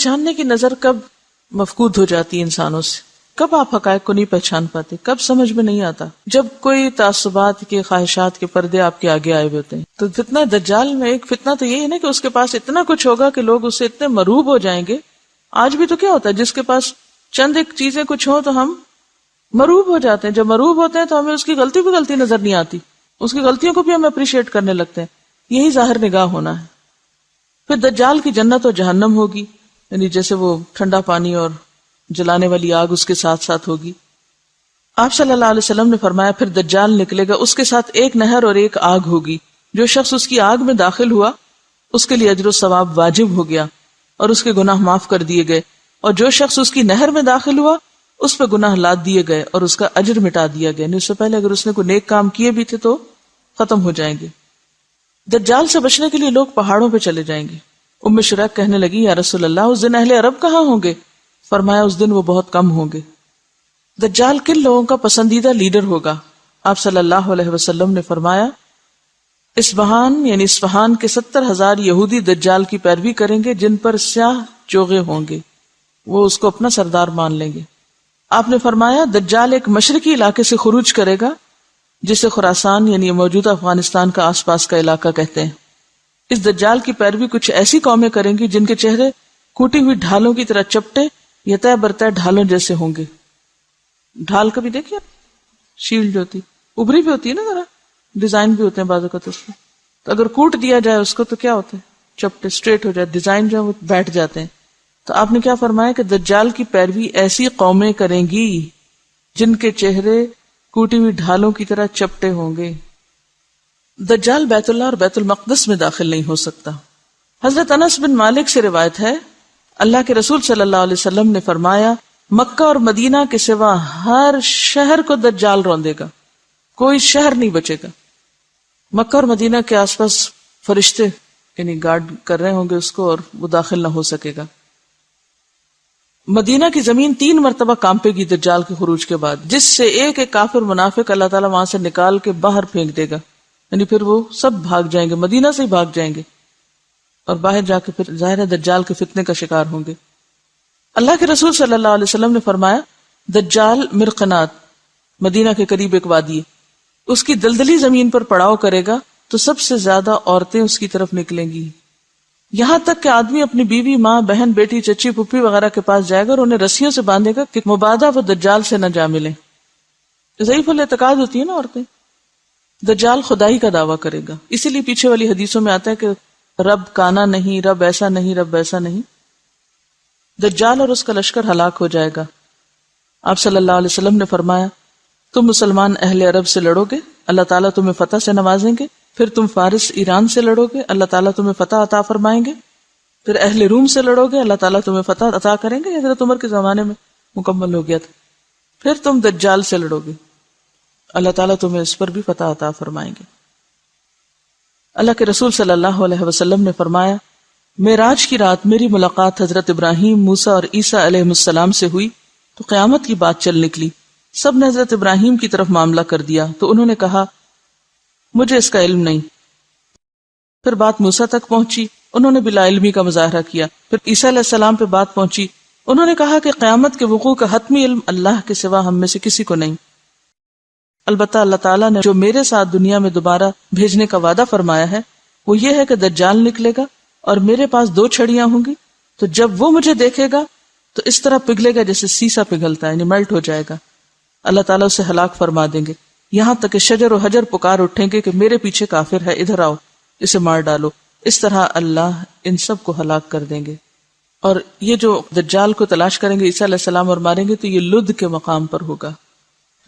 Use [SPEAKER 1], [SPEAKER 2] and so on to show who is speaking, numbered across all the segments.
[SPEAKER 1] پہچاننے کی نظر کب مفقود ہو جاتی ہے انسانوں سے، کب آپ حقائق کو نہیں پہچان پاتے، کب سمجھ میں نہیں آتا؟ جب کوئی تعصبات کے، خواہشات کے پردے آپ کے آگے آئے ہوتے ہیں. تو فتنہ دجال میں ایک فتنہ تو یہ ہے نا کہ اس کے پاس اتنا کچھ ہوگا کہ لوگ اس سے اتنے مروب ہو جائیں گے. آج بھی تو کیا ہوتا ہے، جس کے پاس چند ایک چیزیں کچھ ہوں تو ہم مروب ہو جاتے ہیں. جب مروب ہوتے ہیں تو ہمیں اس کی غلطی بھی غلطی نظر نہیں آتی، اس کی غلطیوں کو بھی ہم اپریشیٹ کرنے لگتے ہیں. یہی ظاہر نگاہ ہونا ہے. پھر دجال کی جنت اور جہنم ہوگی، یعنی جیسے وہ ٹھنڈا پانی اور جلانے والی آگ اس کے ساتھ ساتھ ہوگی. آپ صلی اللہ علیہ وسلم نے فرمایا پھر دجال نکلے گا، اس کے ساتھ ایک نہر اور ایک آگ ہوگی. جو شخص اس کی آگ میں داخل ہوا اس کے لیے اجر و ثواب واجب ہو گیا اور اس کے گناہ معاف کر دیے گئے، اور جو شخص اس کی نہر میں داخل ہوا اس پہ گناہ لاد دیے گئے اور اس کا اجر مٹا دیا گیا. نہیں، اس سے پہلے اگر اس نے کوئی نیک کام کیے بھی تھے تو ختم ہو جائیں گے. دجال سے بچنے کے لیے لوگ پہاڑوں پہ چلے جائیں گے. ام شریک کہنے لگی یا رسول اللہ اس دن اہل عرب کہاں ہوں گے؟ فرمایا اس دن وہ بہت کم ہوں گے. دجال کن لوگوں کا پسندیدہ لیڈر ہوگا؟ آپ صلی اللہ علیہ وسلم نے فرمایا اصبہان یعنی اصفہان کے 70,000 یہودی دجال کی پیروی کریں گے جن پر سیاہ چوغے ہوں گے، وہ اس کو اپنا سردار مان لیں گے. آپ نے فرمایا دجال ایک مشرقی علاقے سے خروج کرے گا جسے خراسان یعنی موجودہ افغانستان کا آس پاس کا علاقہ کہتے ہیں. اس دجال کی پیروی کچھ ایسی قومیں کریں گی جن کے چہرے کوٹی ہوئی ڈھالوں کی طرح چپٹے یا طے برطے ڈھالوں جیسے ہوں گے. ڈھال کبھی دیکھیے، شیلڈ ہوتی ابری بھی ہوتی ہے نا، ذرا ڈیزائن بھی ہوتے ہیں بعض اوقات اس میں، تو اگر کوٹ دیا جائے اس کو تو کیا ہوتا ہے، چپٹے اسٹریٹ ہو جائے، ڈیزائن جو ہے وہ بیٹھ جاتے ہیں. تو آپ نے کیا فرمایا کہ دجال کی پیروی ایسی قومیں کریں گی جن کے چہرے کوٹی ہوئی ڈھالوں کی طرح چپٹے ہوں گے. دجال بیت اللہ اور بیت المقدس میں داخل نہیں ہو سکتا. حضرت انس بن مالک سے روایت ہے اللہ کے رسول صلی اللہ علیہ وسلم نے فرمایا مکہ اور مدینہ کے سوا ہر شہر کو دجال روندے گا، کوئی شہر نہیں بچے گا. مکہ اور مدینہ کے آس پاس فرشتے یعنی گارڈ کر رہے ہوں گے اس کو اور وہ داخل نہ ہو سکے گا. مدینہ کی زمین 3 مرتبہ کانپے گی دجال کے خروج کے بعد، جس سے ایک ایک کافر منافق اللہ تعالیٰ وہاں سے نکال کے باہر پھینک دے گا. یعنی پھر وہ سب بھاگ جائیں گے، مدینہ سے ہی بھاگ جائیں گے اور باہر جا کے پھر ظاہر ہے دجال کے فتنے کا شکار ہوں گے. اللہ کے رسول صلی اللہ علیہ وسلم نے فرمایا دجال مرقنات مدینہ کے قریب ایک وادی ہے، اس کی دلدلی زمین پر پڑاؤ کرے گا تو سب سے زیادہ عورتیں اس کی طرف نکلیں گی، یہاں تک کہ آدمی اپنی بیوی، ماں، بہن، بیٹی، چچی، پھپھی وغیرہ کے پاس جائے گا اور انہیں رسیوں سے باندھے گا کہ مبادا وہ دجال سے نہ جا ملیں. ضعیف الاعتقاد ہوتی ہے نا عورتیں. دجال خدائی کا دعویٰ کرے گا، اسی لیے پیچھے والی حدیثوں میں آتا ہے کہ رب کانا نہیں، رب ایسا نہیں، رب ایسا نہیں. دجال اور اس کا لشکر ہلاک ہو جائے گا. آپ صلی اللہ علیہ وسلم نے فرمایا تم مسلمان اہل عرب سے لڑو گے، اللہ تعالیٰ تمہیں فتح سے نوازیں گے. پھر تم فارس ایران سے لڑو گے، اللہ تعالیٰ تمہیں فتح عطا فرمائیں گے. پھر اہل روم سے لڑو گے، اللہ تعالیٰ تمہیں فتح عطا کریں گے. حضرت عمر کے زمانے میں مکمل ہو گیا تھا. پھر تم دجال سے لڑو گے، اللہ تعالیٰ تمہیں اس پر بھی فتح عطا فرمائیں گے. اللہ کے رسول صلی اللہ علیہ وسلم نے فرمایا معراج کی رات میری ملاقات حضرت ابراہیم، موسیٰ اور عیسیٰ علیہ السلام سے ہوئی تو قیامت کی بات چل نکلی. سب نے حضرت ابراہیم کی طرف معاملہ کر دیا تو انہوں نے کہا مجھے اس کا علم نہیں. پھر بات موسیٰ تک پہنچی، انہوں نے بلا علمی کا مظاہرہ کیا. پھر عیسیٰ علیہ السلام پہ بات پہنچی، انہوں نے کہا کہ قیامت کے وقوع کا حتمی علم اللہ کے سوا ہم میں سے کسی کو نہیں. البتہ اللہ تعالیٰ نے جو میرے ساتھ دنیا میں دوبارہ بھیجنے کا وعدہ فرمایا ہے وہ یہ ہے کہ دجال نکلے گا اور میرے پاس 2 چھڑیاں ہوں گی، تو جب وہ مجھے دیکھے گا تو اس طرح پگھلے گا جیسے سیسا پگھلتا ہے، یعنی میلٹ ہو جائے گا. اللہ تعالیٰ اسے ہلاک فرما دیں گے، یہاں تک کہ شجر و حجر پکار اٹھیں گے کہ میرے پیچھے کافر ہے، ادھر آؤ، اسے مار ڈالو. اس طرح اللہ ان سب کو ہلاک کر دیں گے. اور یہ جو دجال کو تلاش کریں گے عیسیٰ علیہ السلام اور ماریں گے تو یہ لد کے مقام پر ہوگا.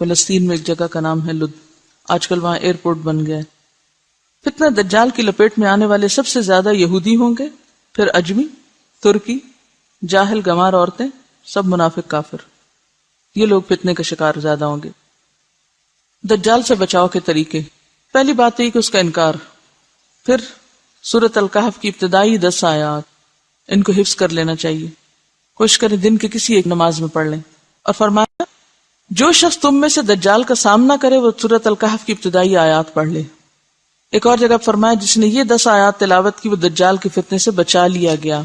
[SPEAKER 1] فلسطین میں ایک جگہ کا نام ہے لد، آج کل وہاں ایئرپورٹ بن گیا ہے. فتنہ دجال کی لپیٹ میں آنے والے سب سے زیادہ یہودی ہوں گے، پھر اجمی، ترکی، جاہل گمار عورتیں، سب منافق کافر. یہ لوگ فتنے کا شکار زیادہ ہوں گے. دجال سے بچاؤ کے طریقے، پہلی بات یہ کہ اس کا انکار. پھر سورۃ الکہف کی ابتدائی 10 آیات ان کو حفظ کر لینا چاہیے، کوشش کریں دن کے کسی ایک نماز میں پڑھ لیں. اور فرمایا جو شخص تم میں سے دجال کا سامنا کرے وہ سورۃ الکہف کی ابتدائی آیات پڑھ لے. ایک اور جگہ فرمایا جس نے یہ 10 آیات تلاوت کی وہ دجال کے فتنے سے بچا لیا گیا.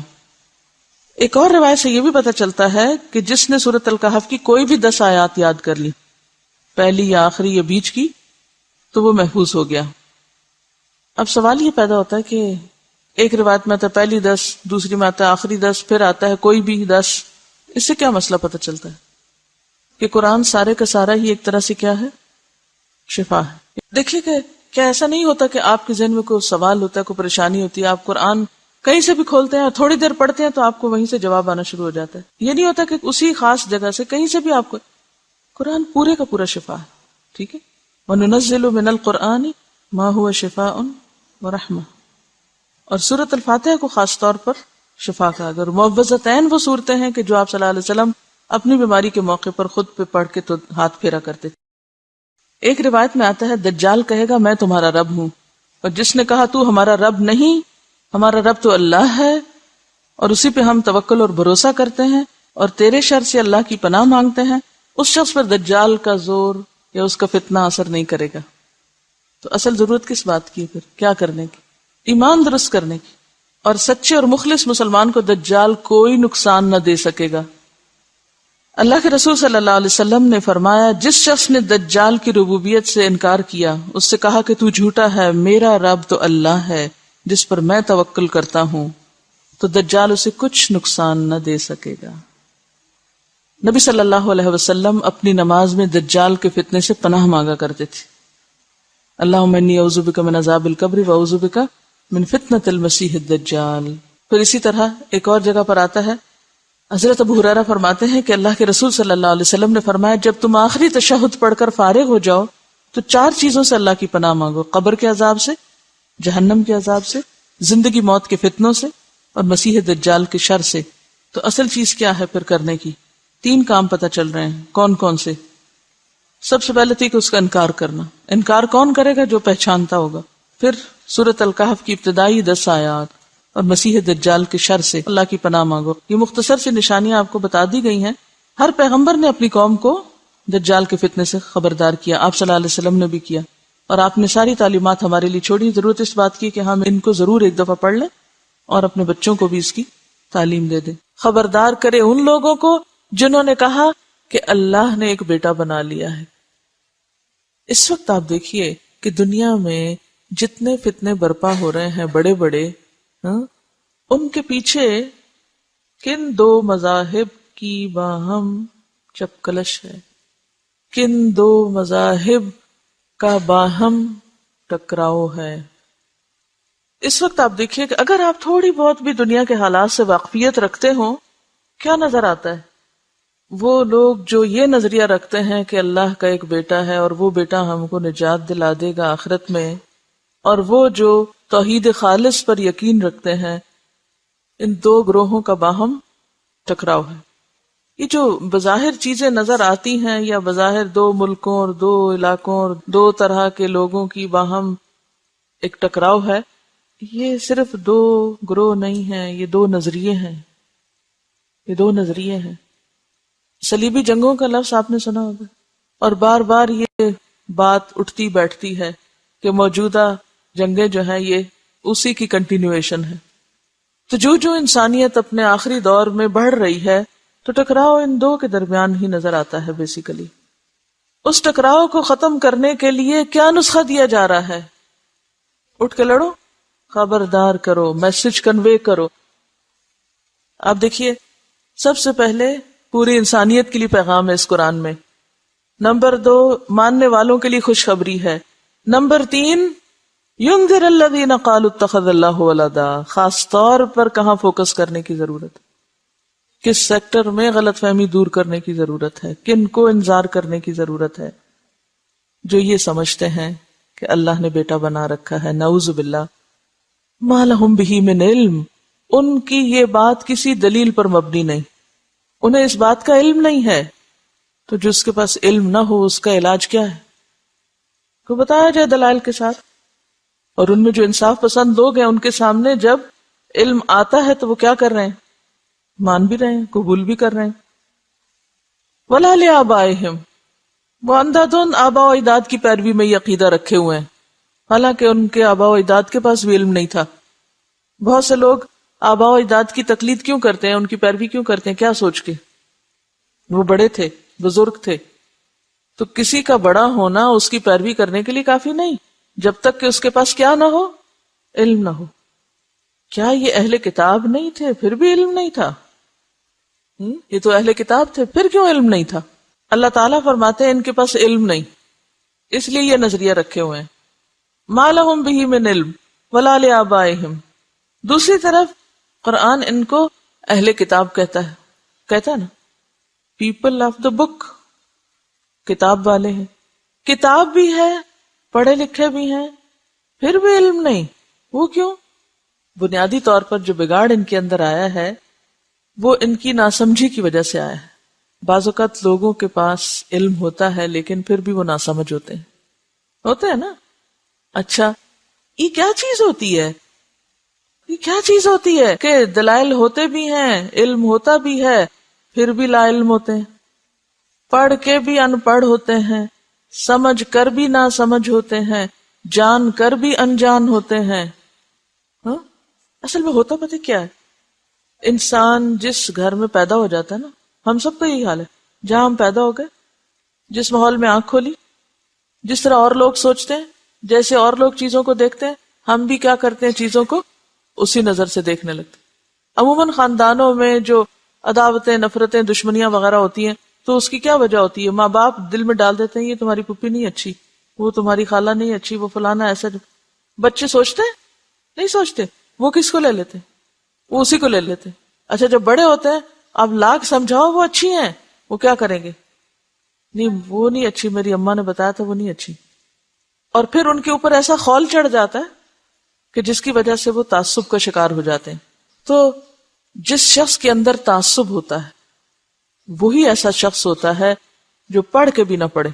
[SPEAKER 1] ایک اور روایت سے یہ بھی پتہ چلتا ہے کہ جس نے سورۃ الکہف کی کوئی بھی 10 آیات یاد کر لی، پہلی یا آخری یا بیچ کی، تو وہ محفوظ ہو گیا۔ اب سوال یہ پیدا ہوتا ہے کہ ایک روایت میں آتا ہے پہلی 10، دوسری میں آتا ہے آخری 10، پھر آتا ہے کوئی بھی 10، اس سے کیا مسئلہ پتہ چلتا ہے؟ کہ قرآن سارے کا سارا ہی ایک طرح سے کیا ہے؟ شفا ہے۔ دیکھیے کہ کیا ایسا نہیں ہوتا کہ آپ کے ذہن میں کوئی سوال ہوتا ہے، کوئی پریشانی ہوتی ہے، آپ قرآن کہیں سے بھی کھولتے ہیں اور تھوڑی دیر پڑھتے ہیں تو آپ کو وہیں سے جواب آنا شروع ہو جاتا ہے۔ یہ نہیں ہوتا کہ اسی خاص جگہ سے کہیں سے بھی آپ کو، قرآن پورے کا پورا شفا ہے، ٹھیک ہے۔ وَنُنَزِّلُ مِنَ الْقُرْآنِ مَا هُوَ شِفَاءٌ وَرَحْمَةٌ، اور سورۃ الفاتحہ کو خاص طور پر شفا کہا۔ اگر معوذتین وہ صورتیں ہیں کہ جو آپ صلی اللہ علیہ وسلم اپنی بیماری کے موقع پر خود پہ پڑھ کے تو ہاتھ پھیرا کرتے تھے۔ ایک روایت میں آتا ہے دجال کہے گا میں تمہارا رب ہوں، اور جس نے کہا تو ہمارا رب نہیں، ہمارا رب تو اللہ ہے اور اسی پہ ہم توکل اور بھروسہ کرتے ہیں اور تیرے شر سے اللہ کی پناہ مانگتے ہیں، اس شخص پر دجال کا زور یا اس کا فتنہ اثر نہیں کرے گا۔ تو اصل ضرورت کس بات کی؟ پھر کیا کرنے کی؟ ایمان درست کرنے کی، اور سچے اور مخلص مسلمان کو دجال کوئی نقصان نہ دے سکے گا۔ اللہ کے رسول صلی اللہ علیہ وسلم نے فرمایا جس شخص نے دجال کی ربوبیت سے انکار کیا، اس سے کہا کہ تو جھوٹا ہے، میرا رب تو اللہ ہے جس پر میں توکل کرتا ہوں، تو دجال اسے کچھ نقصان نہ دے سکے گا۔ نبی صلی اللہ علیہ وسلم اپنی نماز میں دجال کے فتنے سے پناہ مانگا کرتے تھے۔ اللہم انی اعوذ بک من عذاب القبر واعوذ بک من فتنۃ المسیح الدجال۔ پھر اسی طرح ایک اور جگہ پر آتا ہے، حضرت ابو ہریرہ فرماتے ہیں کہ اللہ کے رسول صلی اللہ علیہ وسلم نے فرمایا جب تم آخری تشہد پڑھ کر فارغ ہو جاؤ تو 4 چیزوں سے اللہ کی پناہ مانگو، قبر کے عذاب سے، جہنم کے عذاب سے، زندگی موت کے فتنوں سے، اور مسیح دجال کے شر سے۔ تو اصل چیز کیا ہے پھر کرنے کی؟ 3 کام پتہ چل رہے ہیں، کون کون سے؟ سب سے پہلے تھی کہ اس کا انکار کرنا۔ انکار کون کرے گا؟ جو پہچانتا ہوگا۔ پھر سورۃ الکہف کی ابتدائی 10 آیات اور مسیح دجال کے شر سے اللہ کی پناہ مانگو۔ یہ مختصر سی نشانیاں آپ کو بتا دی گئی ہیں۔ ہر پیغمبر نے اپنی قوم کو دجال کے فتنے سے خبردار کیا، آپ صلی اللہ علیہ وسلم نے بھی کیا، اور آپ نے ساری تعلیمات ہمارے لیے چھوڑی۔ ضرورت اس بات کی کہ ہم ان کو ضرور ایک دفعہ پڑھ لیں اور اپنے بچوں کو بھی اس کی تعلیم دے دیں۔ خبردار کرے ان لوگوں کو جنہوں نے کہا کہ اللہ نے ایک بیٹا بنا لیا ہے۔ اس وقت آپ دیکھیے کہ دنیا میں جتنے فتنے برپا ہو رہے ہیں بڑے بڑے، ان کے پیچھے کن 2 مذاہب کی باہم چپکلش ہے، کن 2 مذاہب کا باہم ٹکراؤ ہے۔ اس وقت آپ دیکھیے کہ اگر آپ تھوڑی بہت بھی دنیا کے حالات سے واقفیت رکھتے ہوں، کیا نظر آتا ہے؟ وہ لوگ جو یہ نظریہ رکھتے ہیں کہ اللہ کا ایک بیٹا ہے اور وہ بیٹا ہم کو نجات دلا دے گا آخرت میں، اور وہ جو توحید خالص پر یقین رکھتے ہیں، ان 2 گروہوں کا باہم ٹکراؤ ہے۔ یہ جو بظاہر چیزیں نظر آتی ہیں یا بظاہر 2 ملکوں اور 2 علاقوں اور 2 طرح کے لوگوں کی باہم ایک ٹکراؤ ہے، یہ صرف 2 گروہ نہیں ہیں، یہ 2 نظریے ہیں، یہ 2 نظریے ہیں۔ صلیبی جنگوں کا لفظ آپ نے سنا ہوگا، اور بار بار یہ بات اٹھتی بیٹھتی ہے کہ موجودہ جنگیں جو ہیں یہ اسی کی کنٹینیویشن ہے۔ تو جو انسانیت اپنے آخری دور میں بڑھ رہی ہے تو ٹکراؤ ان 2 کے درمیان ہی نظر آتا ہے بیسیکلی۔ اس ٹکراؤ کو ختم کرنے کے لیے کیا نسخہ دیا جا رہا ہے؟ اٹھ کے لڑو، خبردار کرو، میسج کنوے کرو۔ آپ دیکھیے سب سے پہلے پوری انسانیت کے لیے پیغام ہے اس قرآن میں۔ نمبر 2 ماننے والوں کے لیے خوشخبری ہے۔ نمبر 3 ينذر الذين قالوا اتخذ الله ولدا، خاص طور پر کہاں فوکس کرنے کی ضرورت ہے، کس سیکٹر میں غلط فہمی دور کرنے کی ضرورت ہے، کن کو انذار کرنے کی ضرورت ہے؟ جو یہ سمجھتے ہیں کہ اللہ نے بیٹا بنا رکھا ہے، نعوذ باللہ، ما لهم به من علم، ان کی یہ بات کسی دلیل پر مبنی نہیں، انہیں اس بات کا علم نہیں ہے۔ تو جو اس کے پاس علم نہ ہو اس کا علاج کیا ہے؟ کو بتایا جائے دلائل کے ساتھ۔ اور ان میں جو انصاف پسند لوگ ہیں ان کے سامنے جب علم آتا ہے تو وہ کیا کر رہے ہیں؟ مان بھی رہے ہیں، قبول بھی کر رہے ہیں۔ وَلَا لِآبَائِهِمْ، وہ اندھا دھند آبا و اجداد کی پیروی میں یہ عقیدہ رکھے ہوئے ہیں، حالانکہ ان کے آبا و اجداد کے پاس بھی علم نہیں تھا۔ بہت سے لوگ آباء و اجداد کی تقلید کیوں کرتے ہیں، ان کی پیروی کیوں کرتے ہیں؟ کیا سوچ کے؟ وہ بڑے تھے، بزرگ تھے، تو کسی کا بڑا ہونا اس کی پیروی کرنے کے لیے کافی نہیں، جب تک کہ اس کے پاس کیا نہ ہو، علم نہ ہو۔ کیا یہ اہل کتاب نہیں تھے پھر بھی علم نہیں تھا؟ یہ تو اہل کتاب تھے، پھر کیوں علم نہیں تھا؟ اللہ تعالیٰ فرماتے ہیں ان کے پاس علم نہیں، اس لیے یہ نظریہ رکھے ہوئے ہیں، ما لہم بہ من علم ولا لآبائہم۔ دوسری طرف قرآن ان کو اہل کتاب کہتا ہے نا، پیپل آف دا بک، کتاب والے ہیں، کتاب بھی ہے، پڑھے لکھے بھی ہیں، پھر بھی علم نہیں۔ وہ کیوں؟ بنیادی طور پر جو بگاڑ ان کے اندر آیا ہے وہ ان کی ناسمجھی کی وجہ سے آیا ہے۔ بعض اوقات لوگوں کے پاس علم ہوتا ہے لیکن پھر بھی وہ ناسمجھ ہوتے ہیں نا۔ اچھا، یہ کیا چیز ہوتی ہے؟ یہ کیا چیز ہوتی ہے کہ دلائل ہوتے بھی ہیں، علم ہوتا بھی ہے، پھر بھی لا علم ہوتے ہیں، پڑھ کے بھی ان پڑھ ہوتے ہیں، سمجھ کر بھی نہ سمجھ ہوتے ہیں، جان کر بھی انجان ہوتے ہیں۔ اصل میں ہوتا پتہ کیا ہے؟ انسان جس گھر میں پیدا ہو جاتا ہے نا، ہم سب کا یہی حال ہے، جہاں ہم پیدا ہو گئے، جس ماحول میں آنکھ کھولی، جس طرح اور لوگ سوچتے ہیں، جیسے اور لوگ چیزوں کو دیکھتے ہیں، ہم بھی کیا کرتے ہیں، چیزوں کو اسی نظر سے دیکھنے لگتے ہیں۔ عموماً خاندانوں میں جو عداوتیں، نفرتیں، دشمنیاں وغیرہ ہوتی ہیں تو اس کی کیا وجہ ہوتی ہے؟ ماں باپ دل میں ڈال دیتے ہیں یہ تمہاری پھوپھی نہیں اچھی، وہ تمہاری خالہ نہیں اچھی، وہ فلانا ایسا۔ بچے سوچتے ہیں؟ نہیں سوچتے، وہ کس کو لے لیتے؟ وہ اسی کو لے لیتے۔ اچھا، جب بڑے ہوتے ہیں اب لاکھ سمجھاؤ وہ اچھی ہیں، وہ کیا کریں گے؟ نہیں، وہ نہیں اچھی، میری اماں نے بتایا تھا وہ نہیں اچھی۔ اور پھر ان کے اوپر ایسا خول چڑھ جاتا ہے کہ جس کی وجہ سے وہ تعصب کا شکار ہو جاتے ہیں۔ تو جس شخص کے اندر تعصب ہوتا ہے وہی ایسا شخص ہوتا ہے جو پڑھ کے بھی نہ پڑھے،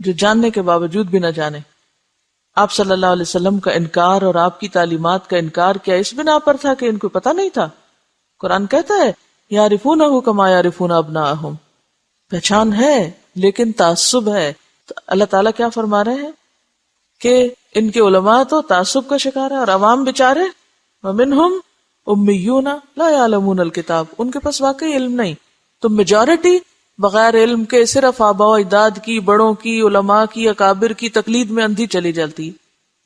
[SPEAKER 1] جو جاننے کے باوجود بھی نہ جانے۔ آپ صلی اللہ علیہ وسلم کا انکار اور آپ کی تعلیمات کا انکار کیا اس بنا پر تھا کہ ان کو پتہ نہیں تھا؟ قرآن کہتا ہے یعرفونہ کما یعرفون ابناءہم، پہچان ہے لیکن تعصب ہے۔ تو اللہ تعالیٰ کیا فرما رہے ہیں کہ ان کے علماء تو تعصب کا شکار ہے، اور عوام بیچارے ومنہم امیون لا یعلمون الکتاب، ان کے پاس واقعی علم نہیں۔ تو میجورٹی بغیر علم کے صرف آباء و اجداد کی، بڑوں کی، علماء کی، اکابر کی تقلید میں اندھی چلی جاتی ہے۔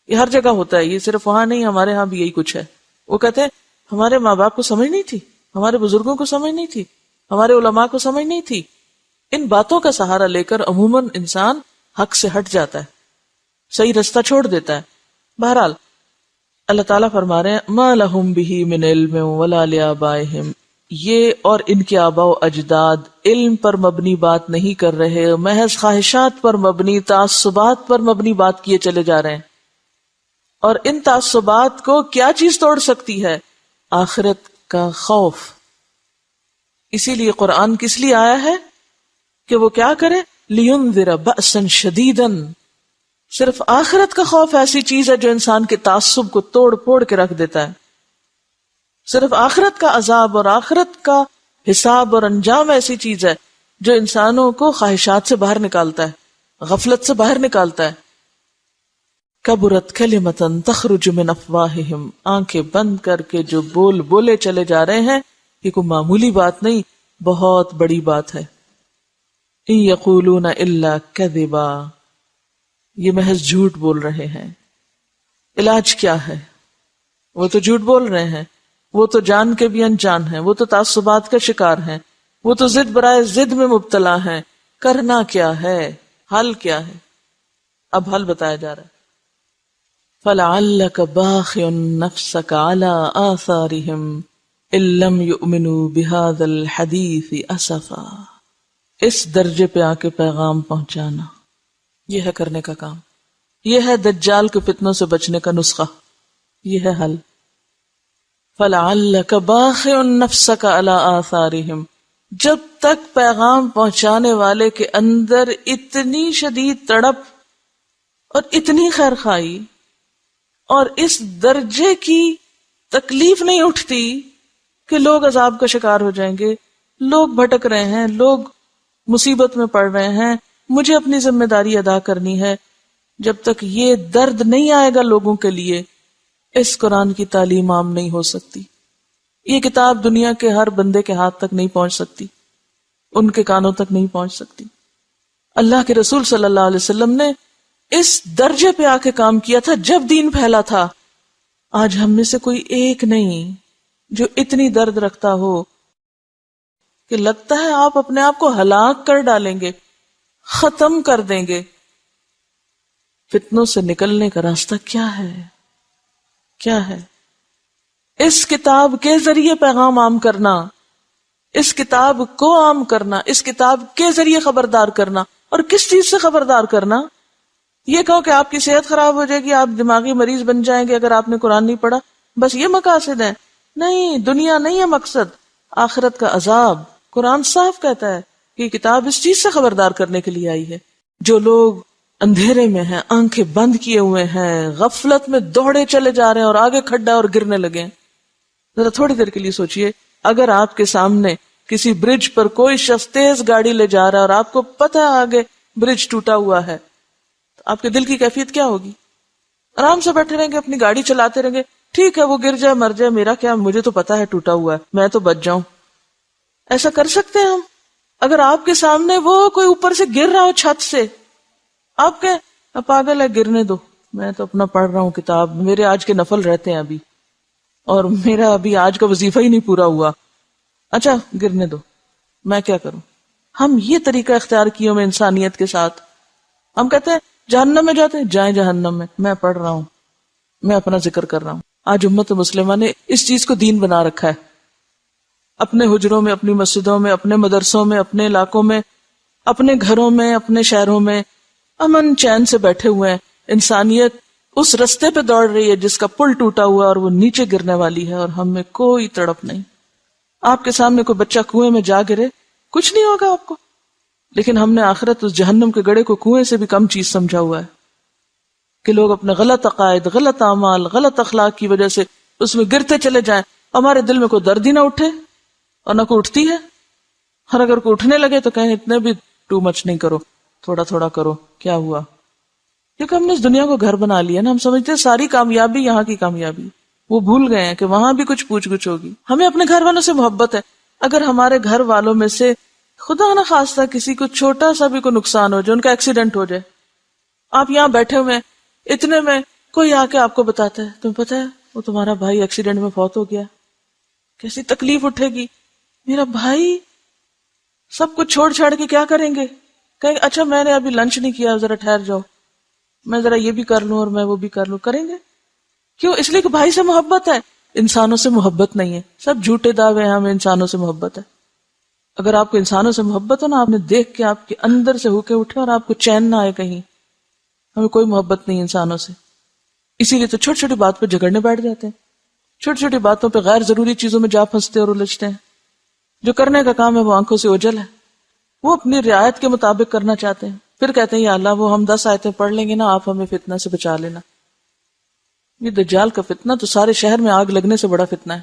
[SPEAKER 1] یہ ہر جگہ ہوتا ہے، یہ صرف وہاں نہیں، ہمارے ہاں بھی یہی کچھ ہے۔ وہ کہتے ہیں ہمارے ماں باپ کو سمجھ نہیں تھی، ہمارے بزرگوں کو سمجھ نہیں تھی، ہمارے علماء کو سمجھ نہیں تھی۔ ان باتوں کا سہارا لے کر عموماً انسان حق سے ہٹ جاتا ہے، صحیح رستہ چھوڑ دیتا ہے۔ بہرحال اللہ تعالیٰ فرما رہے ہیں ما لہم بہ من علم ولا لآبائہم، یہ اور ان کے آباء و اجداد علم پر مبنی بات نہیں کر رہے، محض خواہشات پر مبنی، تعصبات پر مبنی بات کیے چلے جا رہے ہیں۔ اور ان تعصبات کو کیا چیز توڑ سکتی ہے؟ آخرت کا خوف۔ اسی لیے قرآن کس لیے آیا ہے کہ وہ کیا کرے؟ لِيُنذِرَ بَأْسًا شَدِيدًا۔ صرف آخرت کا خوف ایسی چیز ہے جو انسان کے تعصب کو توڑ پھوڑ کے رکھ دیتا ہے۔ صرف آخرت کا عذاب اور آخرت کا حساب اور انجام ایسی چیز ہے جو انسانوں کو خواہشات سے باہر نکالتا ہے، غفلت سے باہر نکالتا ہے۔ کبرت کلمۃ تخرج من افواہہم، آنکھیں بند کر کے جو بول بولے چلے جا رہے ہیں، یہ کوئی معمولی بات نہیں، بہت بڑی بات ہے۔ ان یقولون الا کذبا، یہ محض جھوٹ بول رہے ہیں۔ علاج کیا ہے؟ وہ تو جھوٹ بول رہے ہیں، وہ تو جان کے بھی انجان ہیں، وہ تو تعصبات کا شکار ہیں، وہ تو ضد برائے ضد میں مبتلا ہیں۔ کرنا کیا ہے؟ حل کیا ہے؟ اب حل بتایا جا رہا ہے۔ فَلَعَلَّكَ بَاخِعٌ نَفْسَكَ عَلَىٰ آثَارِهِمْ إِن لَّمْ يُؤْمِنُوا بِهَٰذَا الْحَدِيثِ أَسَفًا۔ اس درجے پہ آ کے پیغام پہنچانا، یہ ہے کرنے کا کام، یہ ہے دجال کے فتنوں سے بچنے کا نسخہ، یہ ہے حل۔ فَلَعَلَّكَ بَاخِعٌ نَفْسَكَ عَلَىٰ آثَارِهِمْ، جب تک پیغام پہنچانے والے کے اندر اتنی شدید تڑپ اور اتنی خیرخواہی اور اس درجے کی تکلیف نہیں اٹھتی کہ لوگ عذاب کا شکار ہو جائیں گے، لوگ بھٹک رہے ہیں، لوگ مصیبت میں پڑ رہے ہیں، مجھے اپنی ذمہ داری ادا کرنی ہے، جب تک یہ درد نہیں آئے گا لوگوں کے لیے، اس قرآن کی تعلیم عام نہیں ہو سکتی۔ یہ کتاب دنیا کے ہر بندے کے ہاتھ تک نہیں پہنچ سکتی، ان کے کانوں تک نہیں پہنچ سکتی. اللہ کے رسول صلی اللہ علیہ وسلم نے اس درجے پہ آ کے کام کیا تھا جب دین پھیلا تھا. آج ہم میں سے کوئی ایک نہیں جو اتنی درد رکھتا ہو کہ لگتا ہے آپ اپنے آپ کو ہلاک کر ڈالیں گے، ختم کر دیں گے. فتنوں سے نکلنے کا راستہ کیا ہے؟ کیا ہے؟ اس کتاب کے ذریعے پیغام عام کرنا، اس کتاب کو عام کرنا، اس کتاب کے ذریعے خبردار کرنا. اور کس چیز سے خبردار کرنا؟ یہ کہو کہ آپ کی صحت خراب ہو جائے گی، آپ دماغی مریض بن جائیں گے اگر آپ نے قرآن نہیں پڑھا، بس یہ مقاصد ہیں؟ نہیں، دنیا نہیں ہے مقصد، آخرت کا عذاب. قرآن صاف کہتا ہے کہ یہ کتاب اس چیز سے خبردار کرنے کے لیے آئی ہے. جو لوگ اندھیرے میں ہیں، آنکھیں بند کیے ہوئے ہیں، غفلت میں دوڑے چلے جا رہے ہیں اور آگے کھڈا اور گرنے لگے ہیں، ذرا تھوڑی دیر کے لیے سوچئے، اگر آپ کے سامنے کسی برج پر کوئی شخص تیز گاڑی لے جا رہا ہے اور آپ کو پتہ ہے آگے برج ٹوٹا ہوا ہے، تو آپ کے دل کی کیفیت کیا ہوگی؟ آرام سے بیٹھے رہیں گے، اپنی گاڑی چلاتے رہیں گے، ٹھیک ہے وہ گر جائے مر جائے، میرا کیا، مجھے تو پتا ہے ٹوٹا ہوا ہے، میں تو بچ جاؤں. ایسا کر سکتے ہیں ہم؟ اگر آپ کے سامنے وہ کوئی اوپر سے گر رہا ہو چھت سے، آپ کہیں پاگل ہے گرنے دو، میں تو اپنا پڑھ رہا ہوں کتاب، میرے آج کے نفل رہتے ہیں ابھی، اور میرا ابھی آج کا وظیفہ ہی نہیں پورا ہوا، اچھا گرنے دو، میں کیا کروں؟ ہم یہ طریقہ اختیار کیے ہوئے انسانیت کے ساتھ. ہم کہتے ہیں جہنم میں جاتے ہیں، جائیں جہنم میں پڑھ رہا ہوں، میں اپنا ذکر کر رہا ہوں. آج امت مسلمہ نے اس چیز کو دین بنا رکھا ہے. اپنے حجروں میں، اپنی مسجدوں میں، اپنے مدرسوں میں، اپنے علاقوں میں، اپنے گھروں میں، اپنے شہروں میں امن چین سے بیٹھے ہوئے ہیں. انسانیت اس رستے پہ دوڑ رہی ہے جس کا پل ٹوٹا ہوا اور وہ نیچے گرنے والی ہے، اور ہم میں کوئی تڑپ نہیں. آپ کے سامنے کوئی بچہ کنویں میں جا گرے، کچھ نہیں ہوگا آپ کو، لیکن ہم نے آخرت اس جہنم کے گڑھے کو کنویں سے بھی کم چیز سمجھا ہوا ہے کہ لوگ اپنے غلط عقائد، غلط اعمال، غلط اخلاق کی وجہ سے اس میں گرتے چلے جائیں. ہمارے دل میں کوئی درد ہی نہ اٹھے اور نہ کوئی اٹھتی ہے، اور اگر کوئی اٹھنے لگے تو کہیں اتنے بھی ٹو مچ نہیں کرو، تھوڑا تھوڑا کرو، کیا ہوا؟ کیونکہ ہم نے اس دنیا کو گھر بنا لیا نا. ہم سمجھتے ہیں ساری کامیابی یہاں کی کامیابی، وہ بھول گئے ہیں کہ وہاں بھی کچھ پوچھ گچھ ہوگی. ہمیں اپنے گھر والوں سے محبت ہے. اگر ہمارے گھر والوں میں سے خدا نہ خواستہ کسی کو چھوٹا سا بھی کوئی نقصان ہو جائے، ان کا ایکسیڈنٹ ہو جائے، آپ یہاں بیٹھے ہوئے ہیں، اتنے میں کوئی آ کے آپ کو بتاتا ہے تمہیں پتہ ہے وہ تمہارا بھائی ایکسیڈنٹ میں فوت ہو گیا، کیسی تکلیف اٹھے گی. میرا بھائی، سب کچھ چھوڑ چھاڑ کے کیا کریں گے؟ کہیں اچھا میں نے ابھی لنچ نہیں کیا، ذرا ٹھہر جاؤ، میں ذرا یہ بھی کر لوں اور میں وہ بھی کر لوں. کریں گے کیوں؟ اس لیے کہ بھائی سے محبت ہے. انسانوں سے محبت نہیں ہے. سب جھوٹے دعوے ہیں ہمیں انسانوں سے محبت ہے. اگر آپ کو انسانوں سے محبت ہو نا، آپ نے دیکھ کے آپ کے اندر سے ہوکے اٹھے اور آپ کو چین نہ آئے کہیں. ہمیں کوئی محبت نہیں انسانوں سے، اسی لیے تو چھوٹی چھوٹی بات پہ جھگڑنے بیٹھ جاتے ہیں، چھوٹی چھوٹی باتوں پہ غیر ضروری چیزوں میں جا پھنستے اور الجھتے ہیں. جو کرنے کا کام ہے وہ آنکھوں سے اوجھل ہے، وہ اپنی رعایت کے مطابق کرنا چاہتے ہیں. پھر کہتے ہیں یا اللہ وہ ہم 10 آیتیں پڑھ لیں گے نا، آپ ہمیں فتنہ سے بچا لینا. یہ دجال کا فتنہ تو سارے شہر میں آگ لگنے سے بڑا فتنہ ہے.